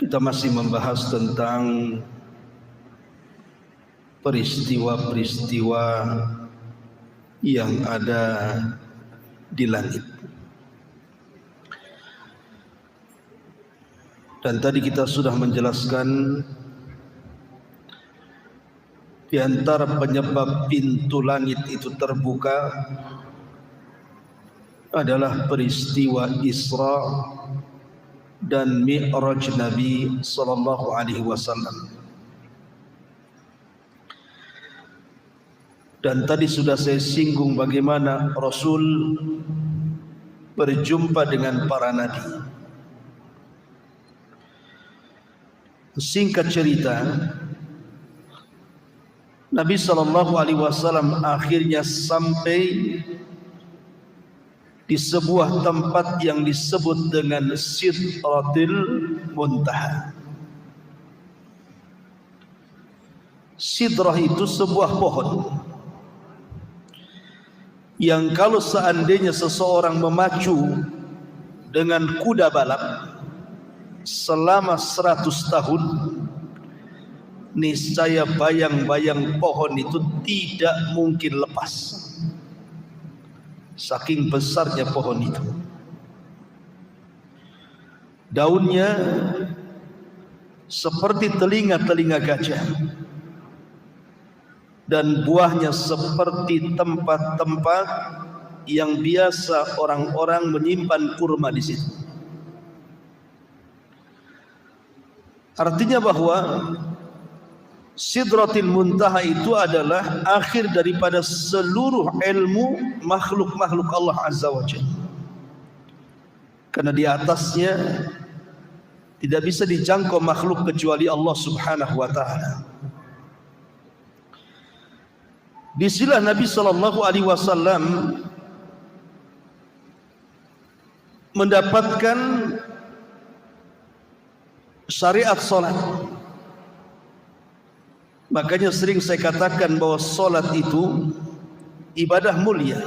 Kita masih membahas tentang peristiwa-peristiwa yang ada di langit. Dan tadi kita sudah menjelaskan di antara penyebab pintu langit itu terbuka adalah peristiwa Isra dan Mi'raj Nabi sallallahu alaihi wasallam. Dan tadi sudah saya singgung bagaimana Rasul berjumpa dengan para nabi. Singkat cerita, Nabi sallallahu alaihi wasallam akhirnya sampai di sebuah tempat yang disebut dengan Sidratil Muntaha. Sidrah itu sebuah pohon yang kalau seandainya seseorang memacu dengan kuda balap selama 100 tahun, niscaya bayang-bayang pohon itu tidak mungkin lepas. Saking besarnya pohon itu. Daunnya seperti telinga-telinga gajah, dan buahnya seperti tempat-tempat yang biasa orang-orang menyimpan kurma di situ. Artinya bahwa Sidratil Muntaha itu adalah akhir daripada seluruh ilmu makhluk-makhluk Allah Azza wa Jalla. Karena di atasnya tidak bisa dijangkau makhluk kecuali Allah Subhanahu wa taala. Disinilah Nabi sallallahu alaihi wasallam mendapatkan syariat salat. Makanya sering saya katakan bahwa solat itu ibadah mulia.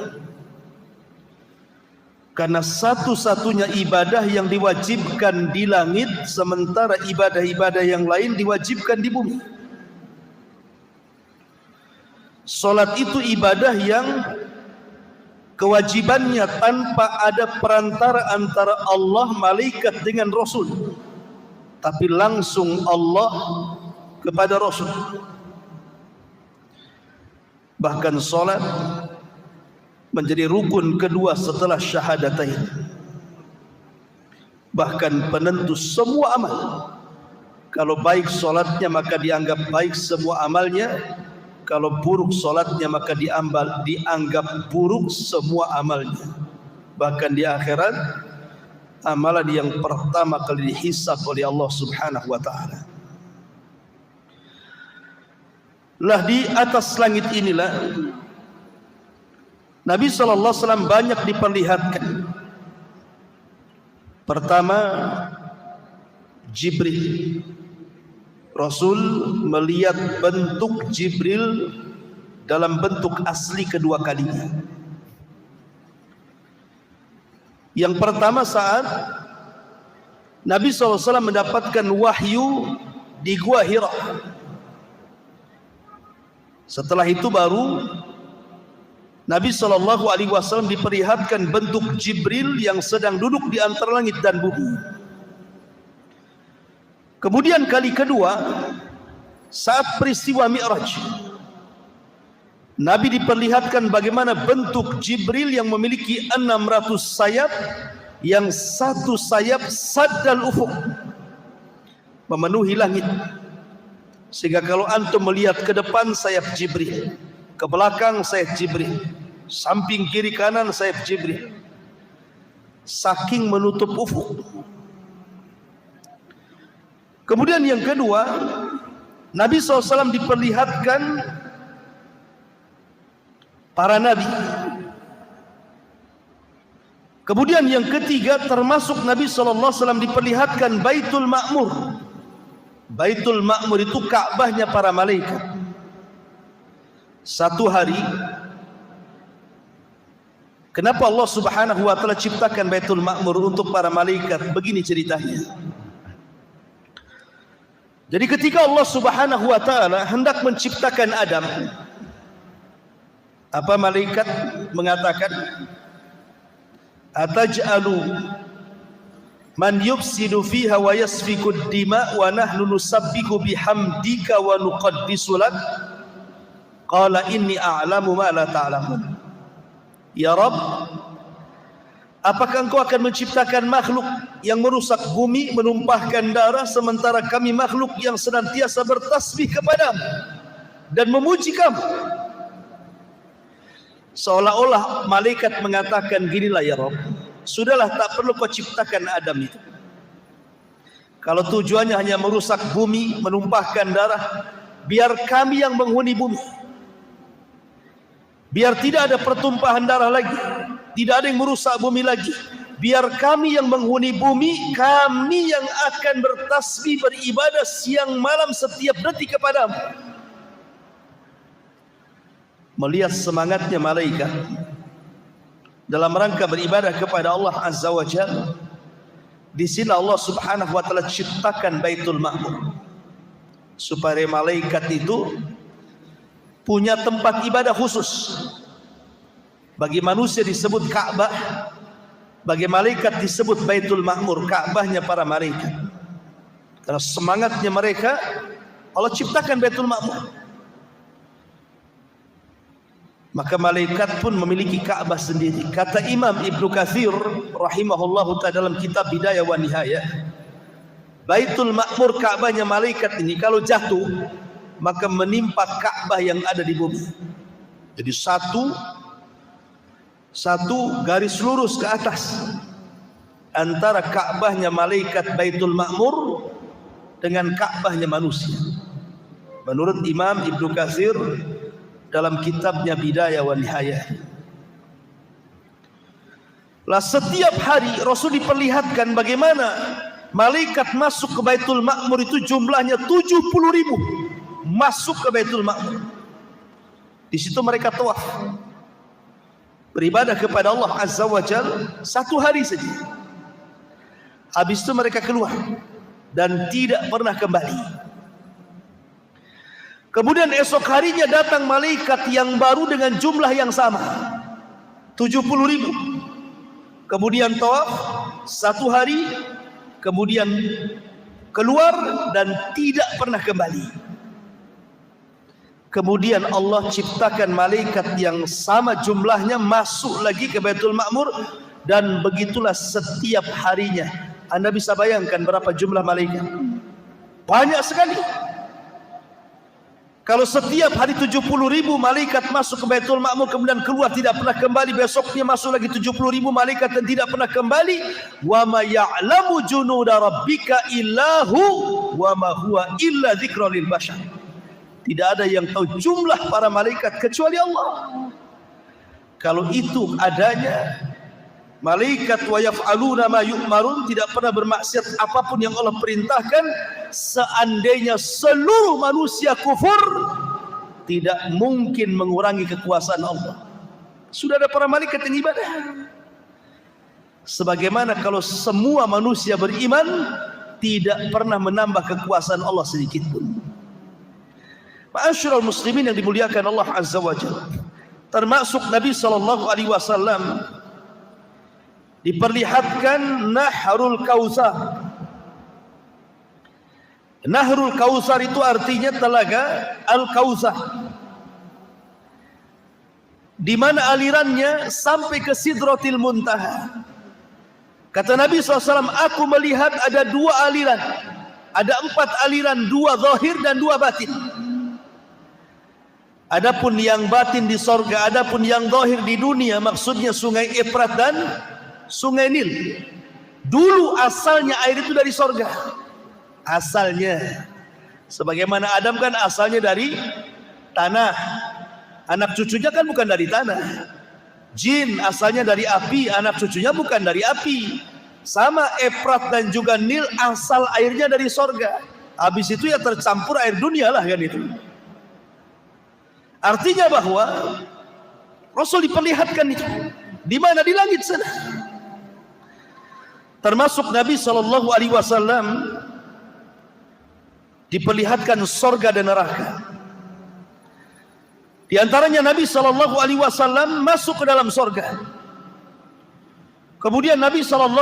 Karena satu-satunya ibadah yang diwajibkan di langit, sementara ibadah-ibadah yang lain diwajibkan di bumi. Solat itu ibadah yang kewajibannya tanpa ada perantara antara Allah, malaikat dengan Rasul, tapi langsung Allah kepada Rasul. Bahkan solat menjadi rukun kedua setelah syahadatain. Bahkan penentu semua amal. Kalau baik solatnya maka dianggap baik semua amalnya. Kalau buruk solatnya maka dianggap buruk semua amalnya. Bahkan di akhirat amalan yang pertama kali dihisab oleh Allah Subhanahu wa taala. Lah di atas langit inilah Nabi sallallahu alaihi wasallam banyak diperlihatkan. Pertama, Jibril. Rasul melihat bentuk Jibril dalam bentuk asli kedua kalinya. Yang pertama saat Nabi sallallahu alaihi wasallam mendapatkan wahyu di Gua Hira. Setelah itu baru Nabi sallallahu alaihi wasallam diperlihatkan bentuk Jibril yang sedang duduk di antara langit dan bumi. Kemudian kali kedua saat peristiwa Mi'raj, Nabi diperlihatkan bagaimana bentuk Jibril yang memiliki 600 sayap, yang satu sayap saddal ufuk, memenuhi langit. Sehingga kalau antum melihat ke depan sayap Jibril, ke belakang sayap Jibril, samping kiri kanan sayap Jibril, saking menutup ufuk. Kemudian yang kedua, Nabi SAW diperlihatkan para nabi. Kemudian yang ketiga, termasuk Nabi SAW diperlihatkan Baitul Ma'mur. Baitul Ma'mur itu Ka'bahnya para malaikat. Satu hari, kenapa Allah Subhanahu wa taala ciptakan Baitul Ma'mur untuk para malaikat? Begini ceritanya. Jadi ketika Allah Subhanahu wa taala hendak menciptakan Adam, apa malaikat mengatakan, ataj'alu man yufsidu fiha wa yasfiku ad-dima wa nahnu nusabbihu bihamdika wa nuqaddisu lak, qala inni a'lamu ma la ta'lamun. Ya Rabb, apakah engkau akan menciptakan makhluk yang merusak bumi, menumpahkan darah, sementara kami makhluk yang senantiasa bertasbih kepadamu dan memuji kamu? Seolah-olah malaikat mengatakan, ginilah ya Rabb, sudahlah, tak perlu kau ciptakan Adam itu. Kalau tujuannya hanya merusak bumi, menumpahkan darah, biar kami yang menghuni bumi. Biar tidak ada pertumpahan darah lagi, tidak ada yang merusak bumi lagi. Biar kami yang menghuni bumi, kami yang akan bertasbih, beribadah siang malam setiap detik kepadamu. Melihat semangatnya malaikat dalam rangka beribadah kepada Allah Azza wa Jalla, di sini Allah Subhanahu wa taala ciptakan Baitul Ma'mur supaya malaikat itu punya tempat ibadah khusus. Bagi manusia disebut Ka'bah, bagi malaikat disebut Baitul Ma'mur, Ka'bahnya para malaikat. Karena semangatnya mereka, Allah ciptakan Baitul Ma'mur. Maka malaikat pun memiliki Ka'bah sendiri. Kata Imam Ibnu Katsir rahimahullahu ta'ala dalam kitab Bidayah wa Nihayah, Baitul Ma'mur, Ka'bahnya malaikat ini kalau jatuh, maka menimpa Ka'bah yang ada di bumi. Jadi satu garis lurus ke atas antara Ka'bahnya malaikat Baitul Ma'mur dengan Ka'bahnya manusia. Menurut Imam Ibnu Katsir dalam kitabnya Bidayah wa Nihayah. Lah setiap hari Rasul diperlihatkan bagaimana malaikat masuk ke Baitul Ma'mur itu jumlahnya 70.000 masuk ke Baitul Ma'mur. Di situ mereka tawaf, beribadah kepada Allah Azza wa Jalla satu hari saja. Habis itu mereka keluar dan tidak pernah kembali. Kemudian esok harinya datang malaikat yang baru dengan jumlah yang sama, 70.000. Kemudian tawaf satu hari, kemudian keluar dan tidak pernah kembali. Kemudian Allah ciptakan malaikat yang sama jumlahnya masuk lagi ke Baitul Ma'mur, dan begitulah setiap harinya. Anda bisa bayangkan berapa jumlah malaikat? Banyak sekali. Kalau setiap hari 70.000 malaikat masuk ke Baitul Ma'mur kemudian keluar tidak pernah kembali, besoknya masuk lagi 70.000 malaikat dan tidak pernah kembali. Wa ma ya'lamu junuda rabbika illahu wa ma huwa illa dzikra lil bashar. Tidak ada yang tahu jumlah para malaikat kecuali Allah. Kalau itu adanya, malaikat wa yaf'aluna ma yu'marun, tidak pernah bermaksiat apapun yang Allah perintahkan. Seandainya seluruh manusia kufur, tidak mungkin mengurangi kekuasaan Allah. Sudah ada para malaikat yang ibadah. Sebagaimana kalau semua manusia beriman, tidak pernah menambah kekuasaan Allah sedikit pun. Ma'asyiral muslimin yang dimuliakan Allah Azza wa Jalla, termasuk Nabi SAW diperlihatkan Nahrul Kautsar. Nahrul Kautsar itu artinya telaga Al-Kautsar, di mana alirannya sampai ke Sidratil Muntaha. Kata Nabi SAW, aku melihat ada 2 aliran, ada 4 aliran, 2 zahir dan 2 batin. Adapun yang batin di sorga, adapun yang zahir di dunia, maksudnya Sungai Efrat dan Sungai Nil. Dulu asalnya air itu dari sorga. Asalnya, sebagaimana Adam kan asalnya dari tanah, anak cucunya kan bukan dari tanah. Jin asalnya dari api, anak cucunya bukan dari api. Sama Efrat dan juga Nil asal airnya dari sorga. Habis itu ya tercampur air dunia lah kan itu. Artinya bahwa Rasul diperlihatkan itu di mana, di langit sana. Termasuk Nabi SAW diperlihatkan sorga dan neraka. Di antaranya Nabi SAW masuk ke dalam sorga. Kemudian Nabi SAW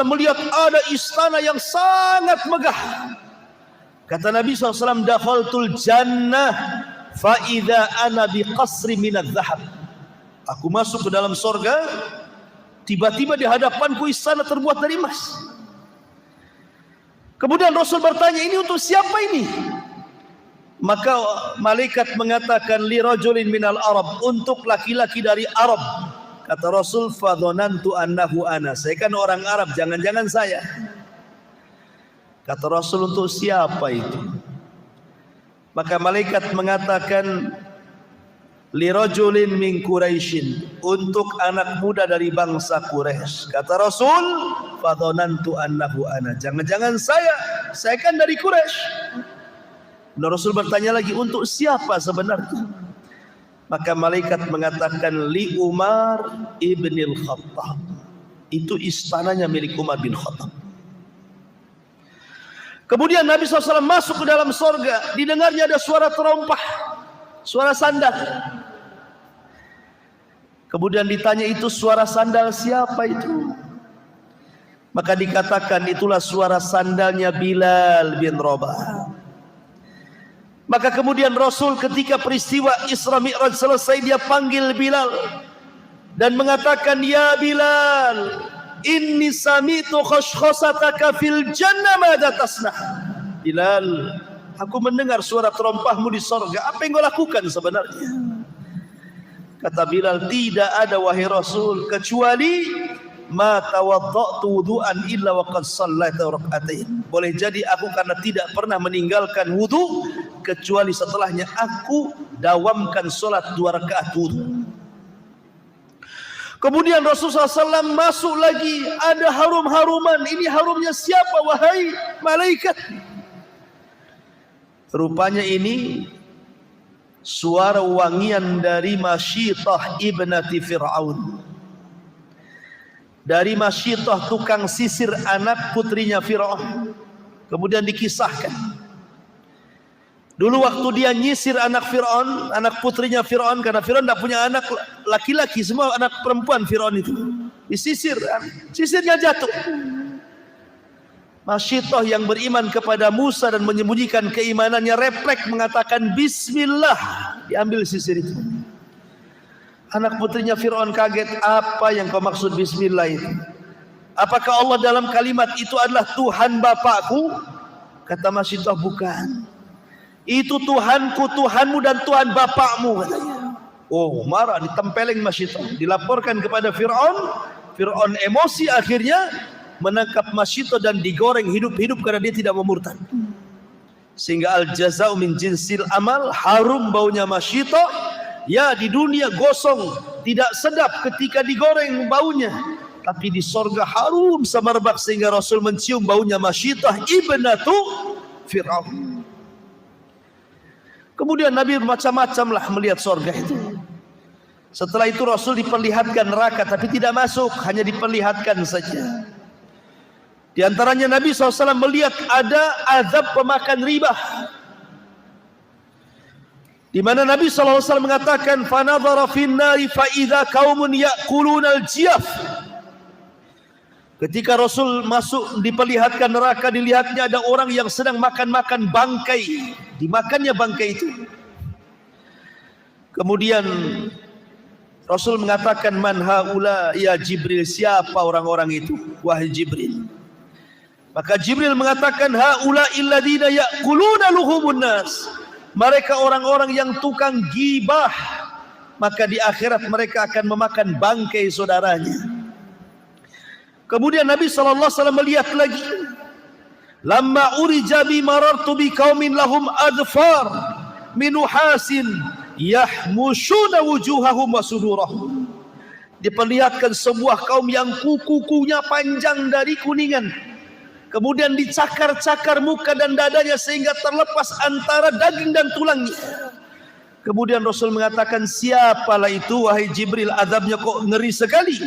melihat ada istana yang sangat megah. Kata Nabi SAW, dakhaltul jannah fa idza ana bi qasri minadz zahab. Aku masuk ke dalam sorga, tiba-tiba di hadapanku istana terbuat dari emas. Kemudian Rasul bertanya, ini untuk siapa ini? Maka malaikat mengatakan, li rajulin minal Arab, untuk laki-laki dari Arab. Kata Rasul, fadhanantu annahu ana. Saya kan orang Arab, jangan-jangan saya. Kata Rasul, untuk siapa itu? Maka malaikat mengatakan, li rajulin min Quraisyin, untuk anak muda dari bangsa Quraisy. Kata Rasul, fadhanantu annahu ana. Jangan-jangan saya kan dari Quraisy. Dan Rasul bertanya lagi, untuk siapa sebenarnya? Maka malaikat mengatakan, li Umar ibnil Khattab. Itu istananya milik Umar bin Khattab. Kemudian Nabi SAW masuk ke dalam sorga. Didengarnya ada suara terompah, suara sandal. Kemudian ditanya, itu suara sandal siapa itu? Maka dikatakan, itulah suara sandalnya Bilal bin Rabah. Maka kemudian Rasul ketika peristiwa Isra Mi'raj selesai, dia panggil Bilal dan mengatakan, ya Bilal, inni sami'tu khashkhasataka fil jannah madza tasnah. Bilal, aku mendengar suara terompahmu di sorga. Apa yang kau lakukan sebenarnya? Kata Bilal, tidak ada wahai Rasul, kecuali ma tawadda'tu wudu'an illa wa qad shallaitu rak'atain. Boleh jadi aku karena tidak pernah meninggalkan wudu, kecuali setelahnya aku dawamkan solat 2 rakaat wudu. Kemudian Rasulullah SAW masuk lagi, ada harum-haruman. Ini harumnya siapa wahai malaikat? Rupanya ini suara wangian dari Masyitah ibnati Fir'aun. Dari Masyitah, tukang sisir, anak putrinya Fir'aun. Kemudian dikisahkan, dulu waktu dia nyisir anak Fir'aun, anak putrinya Fir'aun, karena Fir'aun tidak punya anak laki-laki, semua anak perempuan Fir'aun itu. Disisir, sisirnya jatuh. Masyitah yang beriman kepada Musa dan menyembunyikan keimanannya refleks mengatakan Bismillah, diambil sisir itu. Anak putrinya Fir'aun kaget, apa yang kau maksud Bismillah itu? Apakah Allah dalam kalimat itu adalah Tuhan bapakku? Kata Masyitah, bukan. Itu Tuhanku, Tuhanmu dan Tuhan bapakmu, katanya. Oh, marah, ditempeleng Masyitah, dilaporkan kepada Fir'aun. Fir'aun emosi, akhirnya menangkap Masyitah dan digoreng hidup-hidup karena dia tidak mau murtad. Sehingga al-jaza'u min jinsil amal, harum baunya Masyitah. Ya, di dunia gosong, tidak sedap ketika digoreng baunya, tapi di sorga harum semerbak sehingga Rasul mencium baunya Masyitah ibnatu Fir'aun. Kemudian Nabi macam-macam lah melihat sorga itu. Setelah itu Rasul diperlihatkan neraka, tapi tidak masuk, hanya diperlihatkan saja. Di antaranya Nabi SAW melihat ada azab pemakan riba, di mana Nabi SAW mengatakan, fanadhara fin nari fa idza qaumun ya'kuluna al-jiyaf. Ketika Rasul masuk diperlihatkan neraka, dilihatnya ada orang yang sedang makan-makan bangkai, dimakannya bangkai itu. Kemudian Rasul mengatakan, man haula ya Jibril, siapa orang-orang itu wahai Jibril? Maka Jibril mengatakan, haula illadzina ya'kuluna luhumun nas. Mereka orang-orang yang tukang gibah, maka di akhirat mereka akan memakan bangkai saudaranya. Kemudian Nabi SAW melihat lagi, lamma urija bi marartu bi qaumin lahum adfar min nuhasin yahmushuna wujuhahum wa sudurahum. Diperlihatkan sebuah kaum yang kuku-kukunya panjang dari kuningan, kemudian dicakar-cakar muka dan dadanya sehingga terlepas antara daging dan tulangnya. Kemudian Rasul mengatakan, siapalah itu wahai Jibril, azabnya kok ngeri sekali?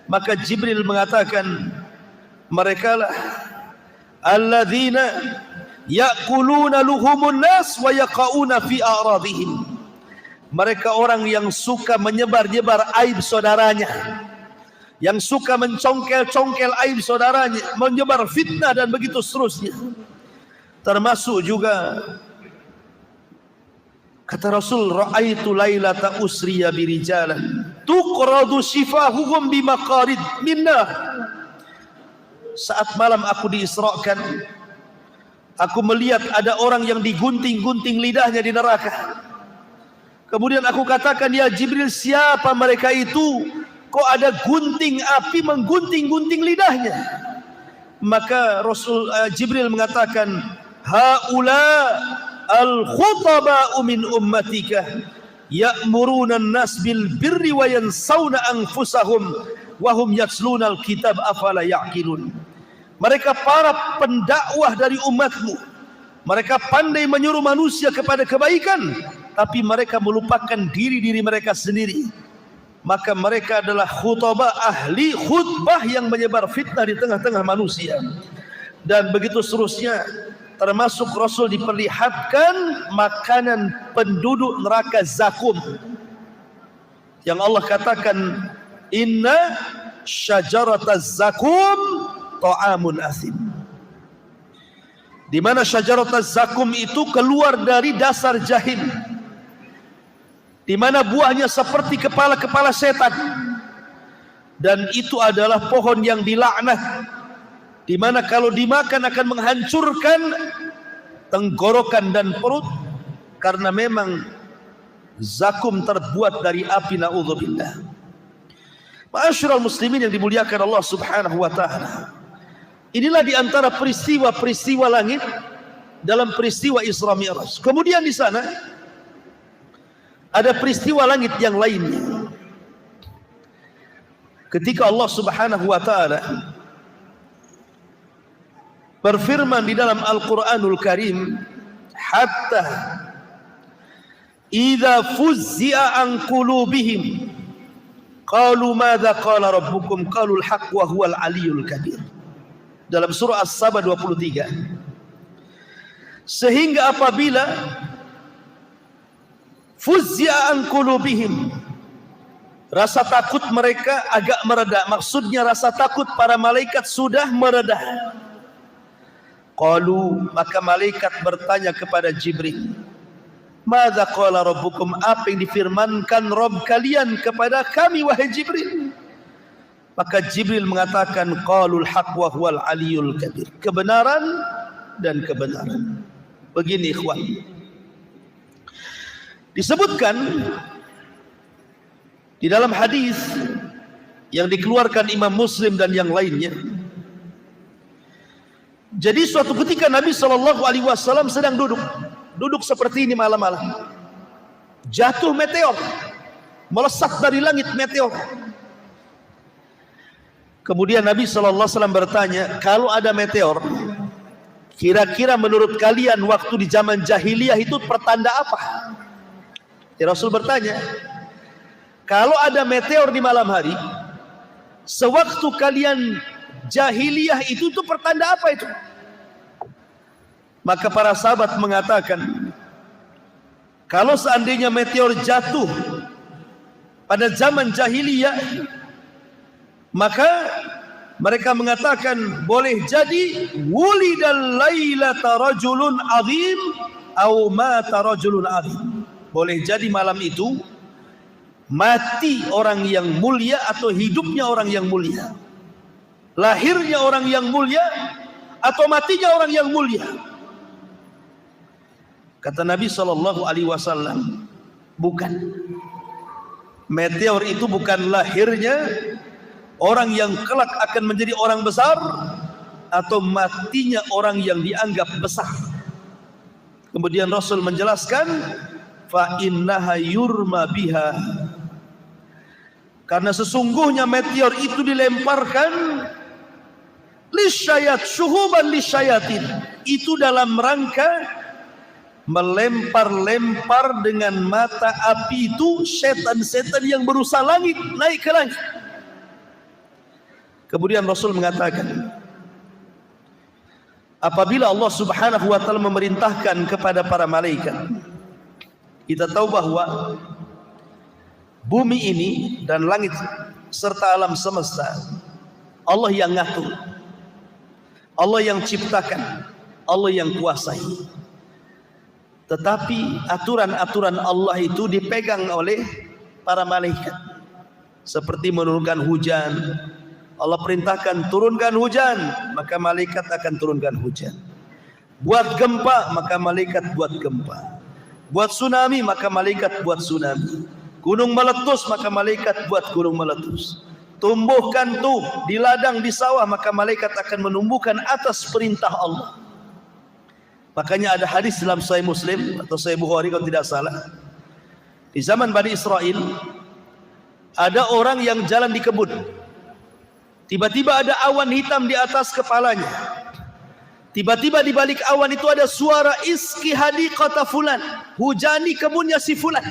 Maka Jibril mengatakan, mereka lah alladzina ya'kuluna luhumun nas wa yaqauna fi a'radihim. Mereka orang yang suka menyebar-nyebar aib saudaranya, yang suka mencongkel-congkel aib saudaranya, menyebar fitnah dan begitu seterusnya. Termasuk juga kata Rasul, ra'aitu lailata usriya birijalan tuqradu shifahuhum bimaqarid minnah. Saat malam aku diisrakan, aku melihat ada orang yang digunting-gunting lidahnya di neraka. Kemudian aku katakan, ya Jibril, siapa mereka itu? Kok ada gunting api menggunting-gunting lidahnya? Maka Jibril mengatakan, haula al-khutaba'u min ummatika ya'muruna an-nas bil birri wa yansawna anfusahum wa hum yatluna al-kitab afala ya'qilun. Mereka para pendakwah dari umatmu. Mereka pandai menyuruh manusia kepada kebaikan, tapi mereka melupakan diri-diri mereka sendiri. Maka mereka adalah khutbah, ahli khutbah yang menyebar fitnah di tengah-tengah manusia. Dan begitu seterusnya. Termasuk Rasul diperlihatkan makanan penduduk neraka zakum, yang Allah katakan, inna syajarataz zakum ta'amun asim. Di mana syajarataz zakum itu keluar dari dasar jahim, di mana buahnya seperti kepala-kepala setan, dan itu adalah pohon yang dilaknat, di mana kalau dimakan akan menghancurkan tenggorokan dan perut, karena memang zakum terbuat dari api, na'udzubillah. Ma'asyiral muslimin yang dimuliakan Allah Subhanahu wa taala. Inilah di antara peristiwa-peristiwa langit dalam peristiwa Isra Mi'raj. Kemudian di sana ada peristiwa langit yang lainnya. Ketika Allah Subhanahu wa taala berfirman di dalam Al-Quranul Karim, hatta idza fuzzi'a an qulubihim qalu madza qala rabbukum qalu al-haq wa huwal aliyyul kabir. Dalam surah As-Saba 23. Sehingga apabila fuzzi'a an qulubihim, rasa takut mereka agak mereda. Maksudnya rasa takut para malaikat sudah mereda. Qalu, maka malaikat bertanya kepada Jibril, madza qala rabbukum, apa yang difirmankan Rabb kalian kepada kami wahai Jibril? Maka Jibril mengatakan, qalul haq wa huwal aliyyul kabir, kebenaran dan kebenaran. Begini ikhwan, disebutkan di dalam hadis yang dikeluarkan Imam Muslim dan yang lainnya. Jadi suatu ketika Nabi SAW sedang duduk seperti ini malam-malam. Jatuh meteor, melesat dari langit meteor. Kemudian Nabi SAW bertanya, kalau ada meteor, kira-kira menurut kalian waktu di zaman jahiliyah itu pertanda apa? Ya, Rasul bertanya, kalau ada meteor di malam hari, sewaktu kalian jahiliyah itu pertanda apa itu? Maka para sahabat mengatakan, kalau seandainya meteor jatuh pada zaman jahiliyah, maka mereka mengatakan boleh jadi wulidal lailata rajulun azim au mata rajulun azim. Boleh jadi malam itu mati orang yang mulia atau hidupnya orang yang mulia. Lahirnya orang yang mulia atau matinya orang yang mulia. Kata Nabi SAW, bukan. Meteor itu bukan lahirnya orang yang kelak akan menjadi orang besar atau matinya orang yang dianggap besar. Kemudian Rasul menjelaskan, fa innaha yurma biha, karena sesungguhnya meteor itu dilemparkan lisyayat syuhuban lisyayatin, itu dalam rangka melempar-lempar dengan mata api itu setan-setan yang berusaha naik ke langit. Kemudian Rasul mengatakan, apabila Allah Subhanahu wa taala memerintahkan kepada para malaikat, kita tahu bahwa bumi ini dan langit serta alam semesta Allah yang ngatur, Allah yang ciptakan, Allah yang kuasai. Tetapi aturan-aturan Allah itu dipegang oleh para malaikat. Seperti menurunkan hujan, Allah perintahkan turunkan hujan, maka malaikat akan turunkan hujan. Buat gempa, maka malaikat buat gempa. Buat tsunami, maka malaikat buat tsunami. Gunung meletus, maka malaikat buat gunung meletus. Tumbuhkan di ladang, di sawah, maka malaikat akan menumbuhkan atas perintah Allah. Makanya ada hadis dalam Sahih Muslim atau Sahih Bukhari kalau tidak salah. Di zaman Bani Israel ada orang yang jalan di kebun. Tiba-tiba ada awan hitam di atas kepalanya. Tiba-tiba di balik awan itu ada suara iski hadiqata fulan, hujani kebunnya si fulan.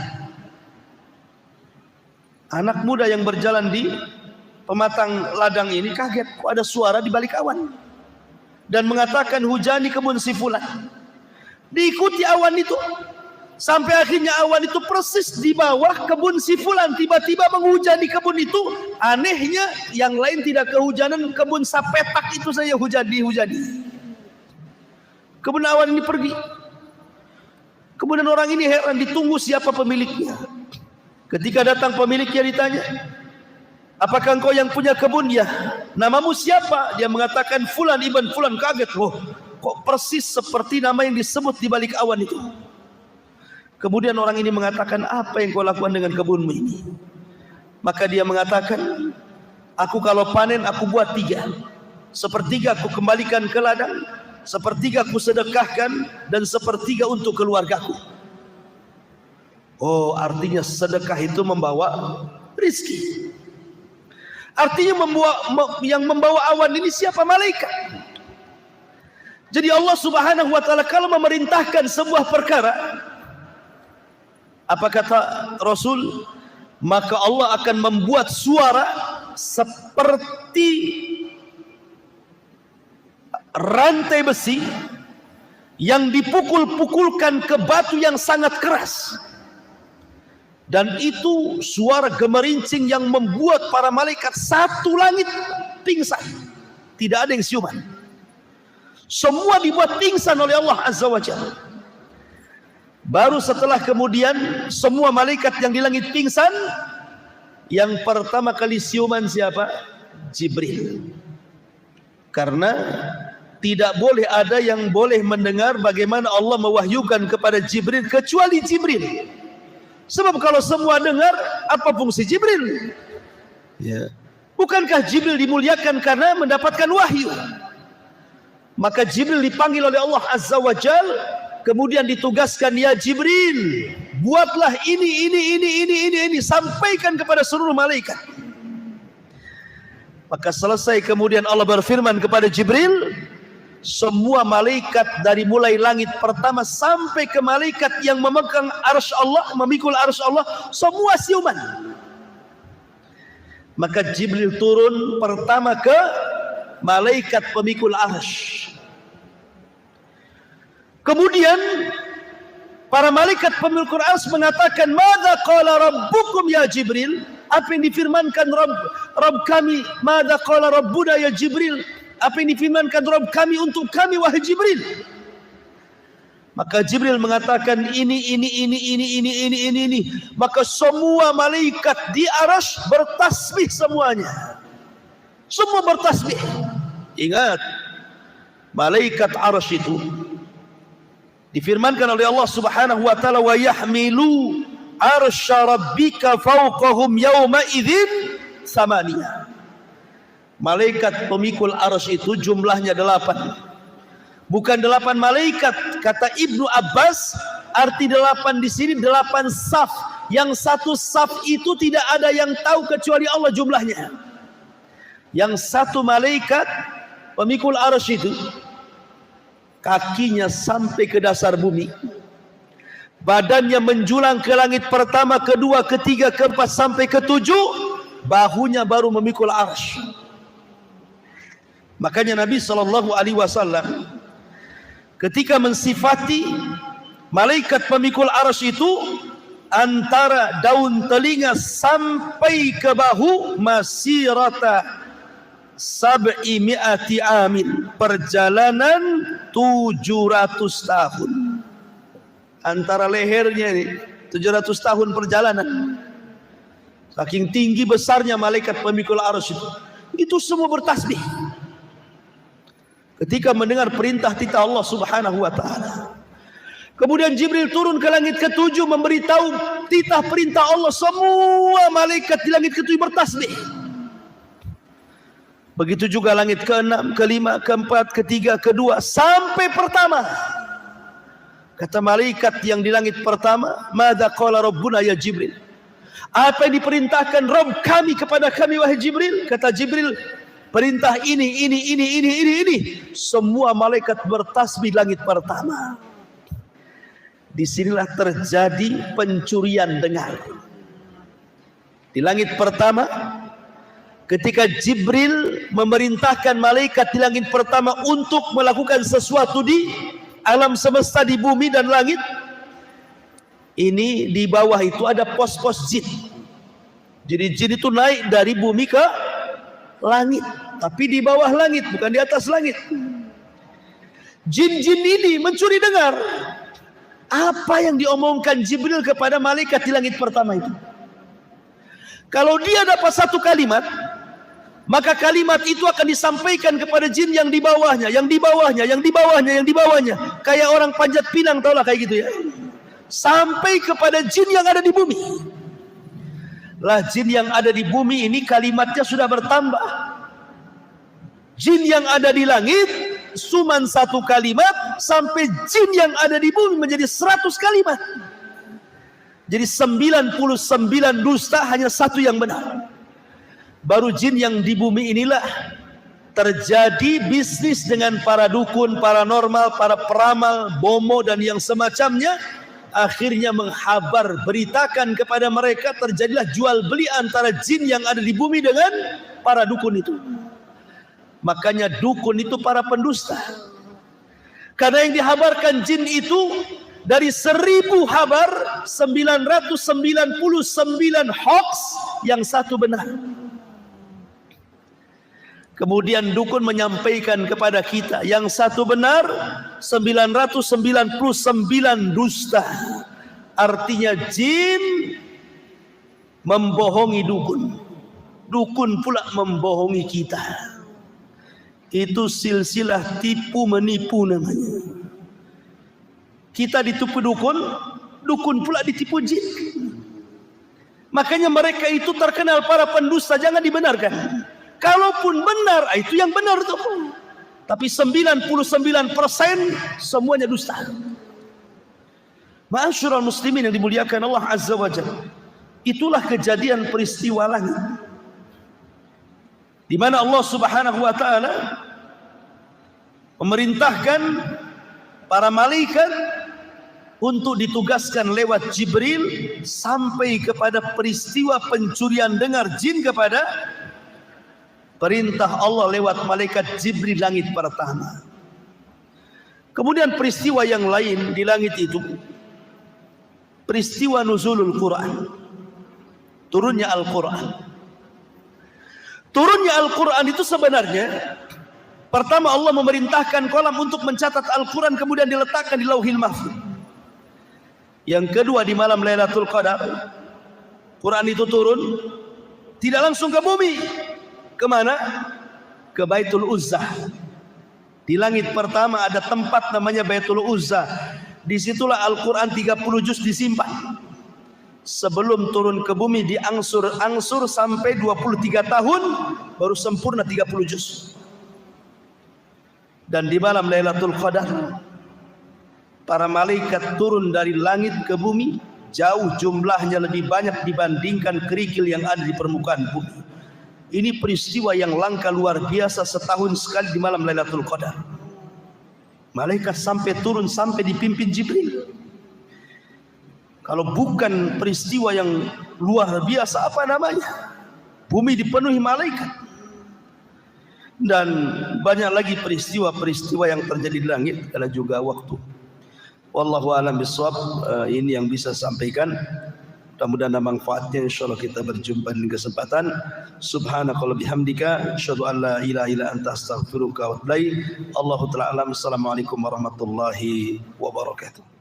Anak muda yang berjalan di pematang ladang ini kaget, kok ada suara di balik awan, dan mengatakan hujani kebun si fulan. Diikuti awan itu sampai akhirnya awan itu persis di bawah kebun si fulan, tiba-tiba menghujani kebun itu. Anehnya yang lain tidak kehujanan, kebun sapetak itu saja dihujani. Kemudian awan ini pergi. Kemudian orang ini heran, ditunggu siapa pemiliknya. Ketika datang pemiliknya ditanya, apakah engkau yang punya kebun? Ya. Namamu siapa? Dia mengatakan fulan ibn fulan. Kaget, kok persis seperti nama yang disebut di balik awan itu. Kemudian orang ini mengatakan, apa yang kau lakukan dengan kebunmu ini? Maka dia mengatakan, aku kalau panen aku buat 3. Sepertiga aku kembalikan ke ladang, sepertiga aku sedekahkan, dan sepertiga untuk keluargaku. Oh, artinya sedekah itu membawa rizki. Artinya yang membawa awan ini siapa? Malaikat. Jadi Allah Subhanahu wa taala kalau memerintahkan sebuah perkara, apa kata Rasul? Maka Allah akan membuat suara seperti rantai besi yang dipukul-pukulkan ke batu yang sangat keras. Dan itu suara gemerincing yang membuat para malaikat satu langit pingsan. Tidak ada yang siuman. Semua dibuat pingsan oleh Allah Azza wa Jalla. Baru setelah kemudian semua malaikat yang di langit pingsan, yang pertama kali siuman siapa? Jibril. Karena tidak boleh ada yang boleh mendengar bagaimana Allah mewahyukan kepada Jibril kecuali Jibril. Sebab kalau semua dengar, apa fungsi Jibril? Ya. Bukankah Jibril dimuliakan karena mendapatkan wahyu? Maka Jibril dipanggil oleh Allah Azza wa Jal, kemudian ditugaskan, ya Jibril, buatlah ini, sampaikan kepada seluruh malaikat. Maka selesai kemudian Allah berfirman kepada Jibril, semua malaikat dari mulai langit pertama sampai ke malaikat yang memegang arsy Allah, memikul arsy Allah, semua siuman. Maka Jibril turun pertama ke malaikat pemikul arsy. Kemudian para malaikat pemikul arsy mengatakan, "Madza qala rabbukum ya Jibril?" Apa yang difirmankan Rabb kami? "Madza qala rabbuna ya Jibril?" Apa yang difirmankan Rabb kami untuk kami wahai Jibril? Maka Jibril mengatakan ini. Maka semua malaikat di arsy bertasbih semuanya. Semua bertasbih. Ingat, malaikat arsy itu difirmankan oleh Allah Subhanahu wa taala, wa yahmilu arsya rabbika fawqahum yawma idzin samaniyah. Malaikat pemikul arsy itu jumlahnya 8. Bukan 8 malaikat, kata Ibnu Abbas, arti 8 di sini 8 saf. Yang satu saf itu tidak ada yang tahu kecuali Allah jumlahnya. Yang satu malaikat pemikul arsy itu kakinya sampai ke dasar bumi, badannya menjulang ke langit pertama, kedua, ketiga, keempat sampai ketujuh, bahunya baru memikul arsy. Makanya Nabi SAW ketika mensifati malaikat pemikul arsy itu, antara daun telinga sampai ke bahu masirata 700 amin, perjalanan 700 tahun. Antara lehernya ini 700 tahun perjalanan. Saking tinggi besarnya malaikat pemikul arsy itu semua bertasbih ketika mendengar perintah titah Allah Subhanahu wa taala. Kemudian Jibril turun ke langit ke-7 memberitahu titah perintah Allah, semua malaikat di langit ke-7 bertasbih. Begitu juga langit ke-6, ke-5, ke-4, ke-3, ke-2 sampai pertama. Kata malaikat yang di langit pertama, "Madza qala rabbuna ya Jibril?" Apa yang diperintahkan Rabb kami kepada kami wahai Jibril? Kata Jibril, perintah ini. Semua malaikat bertasbih langit pertama. Disinilah terjadi pencurian dengar. Di langit pertama, ketika Jibril memerintahkan malaikat di langit pertama untuk melakukan sesuatu di alam semesta, di bumi dan langit, ini di bawah itu ada pos-pos jin. Jadi jin itu naik dari bumi ke langit, tapi di bawah langit, bukan di atas langit. Jin-jin ini mencuri dengar apa yang diomongkan Jibril kepada malaikat di langit pertama itu. Kalau dia dapat satu kalimat, maka kalimat itu akan disampaikan kepada jin yang di bawahnya, yang di bawahnya, yang di bawahnya, yang di bawahnya. Kayak orang panjat pinang, taulah kayak gitu ya. Sampai kepada jin yang ada di bumi. Lah jin yang ada di bumi ini kalimatnya sudah bertambah. Jin yang ada di langit cuma satu kalimat, sampai jin yang ada di bumi menjadi 100 kalimat. Jadi 99 dusta, hanya satu yang benar. Baru jin yang di bumi inilah terjadi bisnis dengan para dukun, paranormal, para peramal, bomo dan yang semacamnya. Akhirnya menghabar, beritakan kepada mereka, terjadilah jual beli antara jin yang ada di bumi dengan para dukun itu. Makanya dukun itu para pendusta. Karena yang dihabarkan jin itu dari 1000 habar, 999 hoax, yang satu benar. Kemudian dukun menyampaikan kepada kita, yang satu benar, 999 dusta. Artinya jin membohongi dukun, dukun pula membohongi kita. Itu silsilah tipu menipu namanya. Kita ditipu dukun, dukun pula ditipu jin. Makanya mereka itu terkenal para pendusta, jangan dibenarkan. Kalaupun benar, itu yang benar tuh. Tapi 99% semuanya dusta. Ma'asyiral muslimin yang dimuliakan Allah Azza wa Jalla. Itulah kejadian peristiwa langit, di mana Allah Subhanahu wa taala memerintahkan para malaikat untuk ditugaskan lewat Jibril sampai kepada peristiwa pencurian dengar jin kepada perintah Allah lewat malaikat Jibril langit pertama. Kemudian peristiwa yang lain di langit itu, peristiwa nuzulul Quran, turunnya Al-Quran. Turunnya Al-Quran itu sebenarnya, pertama Allah memerintahkan kolam untuk mencatat Al-Quran, kemudian diletakkan di Lauhil Mahfuz. Yang kedua, di malam Lailatul Qadar, Quran itu turun, tidak langsung ke bumi. Kemana? Ke Baitul Uzzah. Di langit pertama ada tempat namanya Baitul Uzzah. Disitulah Al-Quran 30 juz disimpan. Sebelum turun ke bumi diangsur-angsur sampai 23 tahun baru sempurna 30 juz. Dan di malam Lailatul Qadar para malaikat turun dari langit ke bumi, jauh jumlahnya lebih banyak dibandingkan kerikil yang ada di permukaan bumi. Ini peristiwa yang langka luar biasa, setahun sekali di malam Lailatul Qadar. Malaikat sampai turun, sampai dipimpin Jibril. Kalau bukan peristiwa yang luar biasa, apa namanya? Bumi dipenuhi malaikat. Dan banyak lagi peristiwa-peristiwa yang terjadi di langit adalah juga waktu. Wallahu a'lam bishawab. Ini yang bisa sampaikan. Mudah-mudahan ada manfaatnya. Insyaallah kita berjumpa di kesempatan. Subhanakallahumma bihamdika asyhadu an la ilaha illa anta astaghfiruka wa atubu ilaik. Allahu ta'ala alam. Assalamualaikum warahmatullahi wabarakatuh.